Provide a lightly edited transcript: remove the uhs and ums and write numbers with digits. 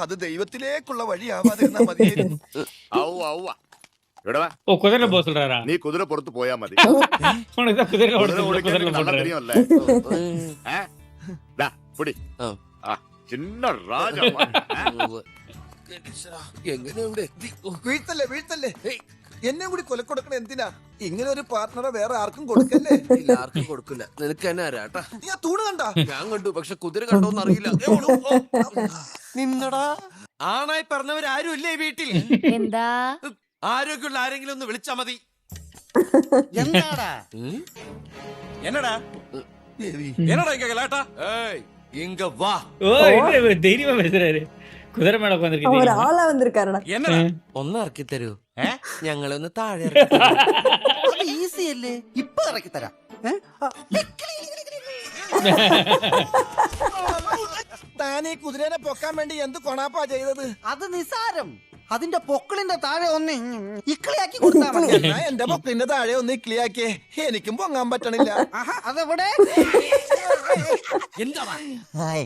അത് ദൈവത്തിലേക്കുള്ള വഴിയാവാതിരുന്നാ മതിയായിരുന്നു. ஓ குதிரை போக சொல்றாரா? നീ കുതിര പുറത്ത് പോയാ മതി. உனக்கு தான் குதிரை കുതിര ஓடுறது ഓടിക്കാൻ குதிரை നിനക്ക് നല്ല போடுறாரு. தெரியுമല്ലേ? ദാ, പിടി. ചിന്ന രാജ. എങ്ങനെയുണ്ട്? വീഴ്ത്തല്ലേ വീഴ്ത്തല്ലേ. എന്നെ കൂടി കൊലക്കൊടുക്കണ എന്തിനാ? ഇങ്ങനെ ഒരു പാർട്ട്ണറെ വേറെ ആർക്കും കൊടുക്കല്ലേ. ഇല്ല, ആർക്കും കൊടുക്കില്ല. നിനക്ക് തന്നെ ആരാട്ടാ? നീ ആ തൂണ് കണ്ടാ? ഞാൻ കണ്ടു, പക്ഷെ കുതിര കണ്ടോന്ന് അറിയില്ല. നിന്നടാ ആണായി പറഞ്ഞവരാരും ഇല്ലേ വീട്ടിൽ? എന്താ ആരോഗ്യമുള്ള ആരെങ്കിലും ഒന്ന് വിളിച്ചാ മതി. എന്താടാ എന്നടാ എന്നടാ ഇங்க கலாட்டா? ஏய் இங்க வா. ஓ என்ன தைரியமா பேசுறாரு. குதிரை மேல உட்கார்ந்திருக்கீங்க. ஒரு ஆளா வந்திருக்காருடா. എന്നടാ ഒന്ന് ഇറക്കി തരൂ. ഞങ്ങളൊന്ന് താഴെ ഈസി അല്ലേ, ഇപ്പൊ ഇറക്കി തരാം. താനീ കുതിരനെ പൊക്കാൻ വേണ്ടി എന്ത് കൊണാപ്പാ ചെയ്തത്? അത് നിസാരം. അതിന്റെ പൊക്കിളിന്റെ താഴെ ഒന്ന് ഇക്കിളിയാക്കി കൊടുത്താ മതി. എന്നാ എന്റെ പൊക്കിന്റെ താഴെ ഒന്ന് ഇക്ലിയാക്കിയേ. എനിക്കും പൊങ്ങാൻ പറ്റണില്ല. ആഹാ, അതെവിടെ? എന്താ ഹായ്.